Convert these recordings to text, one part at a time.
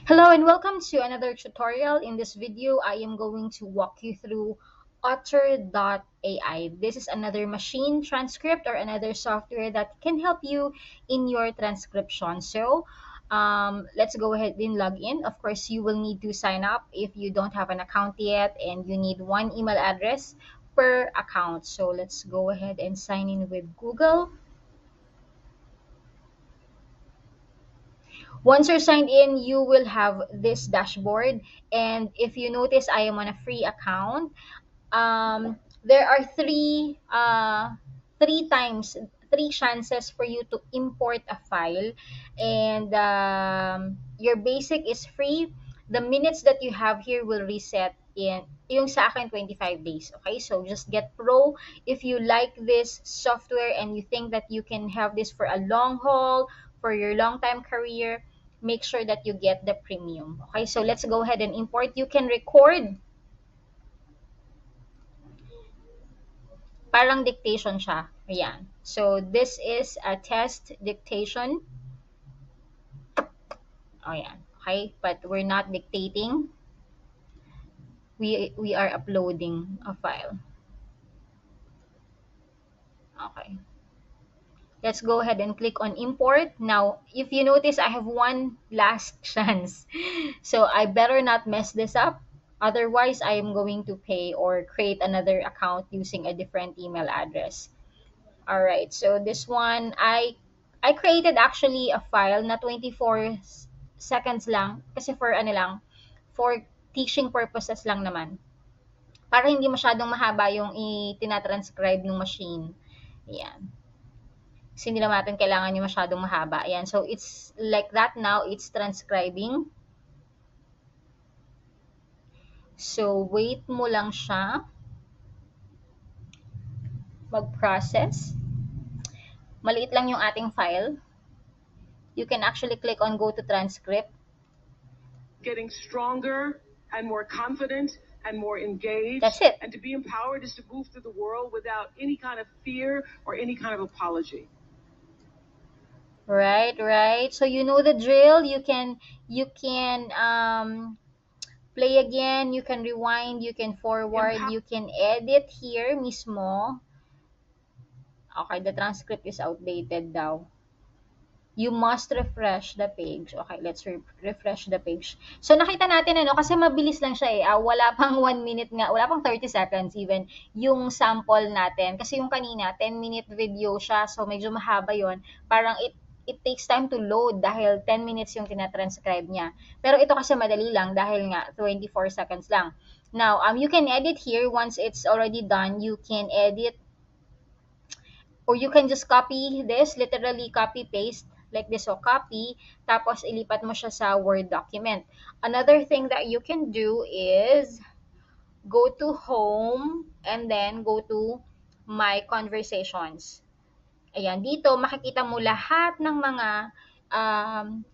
Hello and welcome to another tutorial. In this video, I am going to walk you through Otter.ai. This is another machine transcript or another software that can help you in your transcription. Let's go ahead and log in. Of course, you will need to sign up if you don't have an account yet, and you need one email address per account. So let's go ahead and sign in with Google. Once you're signed in, you will have this dashboard. And if you notice, I am on a free account. There are three times, three chances for you to import a file. And your basic is free. The minutes that you have here will reset in yung sa akin 25 days. Okay, so just get pro if you like this software and you think that you can have this for a long haul, for your long time career. Make sure that you get the premium. Okay, so let's go ahead and import. You can record, parang dictation siya. Ayan. So this is a test dictation. Ayan. Okay, but we're not dictating. We are uploading a file. Okay. Let's go ahead and click on import. Now, if you notice, I have one last chance. So I better not mess this up. Otherwise, I am going to pay or create another account using a different email address. All right. So this one, I created actually a file na 24 seconds lang kasi for ano lang, for teaching purposes lang naman. Para hindi masyadong mahaba yung itinatranscribe ng machine. Ayan. Kasi hindi naman natin kailangan yung masyadong mahaba. Ayan. So, it's like that now. It's transcribing. So, wait mo lang siya mag-process. Maliit lang yung ating file. You can actually click on go to transcript. Getting stronger and more confident and more engaged. That's it. And to be empowered is to move through the world without any kind of fear or any kind of apology. Right. So you know the drill. You can play again, you can rewind, you can forward, you can edit here mismo. Okay, the transcript is outdated daw. You must refresh the page. Okay, let's refresh the page. So, nakita natin, kasi mabilis lang siya eh. Wala pang 1 minute nga, wala pang 30 seconds even yung sample natin. Kasi yung kanina, 10-minute video siya. So, medyo mahaba yon. Parang it takes time to load dahil 10 minutes yung tinatranscribe niya. Pero ito kasi madali lang dahil nga 24 seconds lang. Now, you can edit here once it's already done. You can edit or you can just copy this, literally copy paste like this. So copy, tapos ilipat mo siya sa Word document. Another thing that you can do is go to home and then go to my conversations. Ayan, dito makikita mo lahat ng mga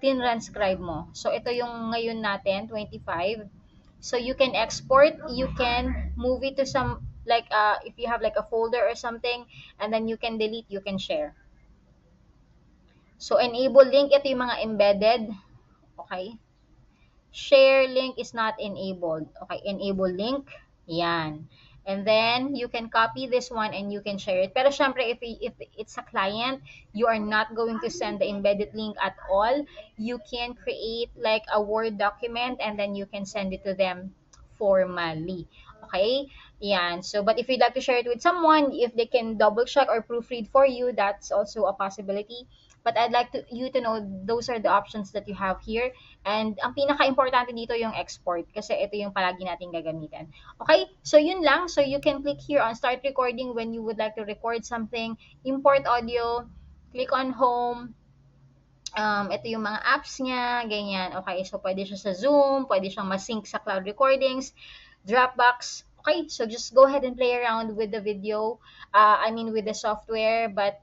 tinranscribe mo. So ito yung ngayon natin, 25. So you can export, you can move it to some, like if you have like a folder or something, and then you can delete, you can share. So enable link, ito yung mga embedded. Okay. Share link is not enabled. Okay, enable link. Yan. And then you can copy this one and you can share it. Pero syempre, if it's a client, you are not going to send the embedded link at all. You can create like a Word document and then you can send it to them formally. Okay? Yan. So, but if you'd like to share it with someone, if they can double check or proofread for you, that's also a possibility. But I'd like you to know those are the options that you have here. And ang pinaka-importante dito yung export kasi ito yung palagi natin gagamitin. Okay? So yun lang. So you can click here on start recording when you would like to record something. Import audio. Click on home. Ito yung mga apps niya. Ganyan. Okay? So pwede siya sa Zoom. Pwede siyang masync sa cloud recordings. Dropbox. Okay? So just go ahead and play around with the video. With the software. But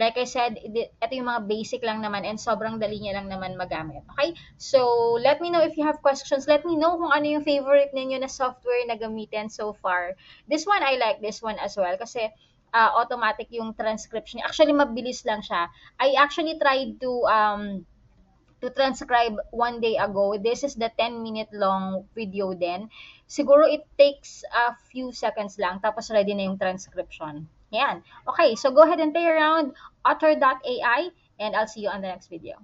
like I said, ito yung mga basic lang naman and sobrang dali niya lang naman magamit. Okay? So, let me know if you have questions. Let me know kung ano yung favorite ninyo na software na gamitin so far. This one, I like this one as well kasi automatic yung transcription. Actually, mabilis lang siya. I actually tried to to transcribe one day ago. This is the 10-minute long video din. Siguro it takes a few seconds lang, tapos ready na yung transcription. Yan. Okay, so go ahead and play around Otter.ai, and I'll see you on the next video.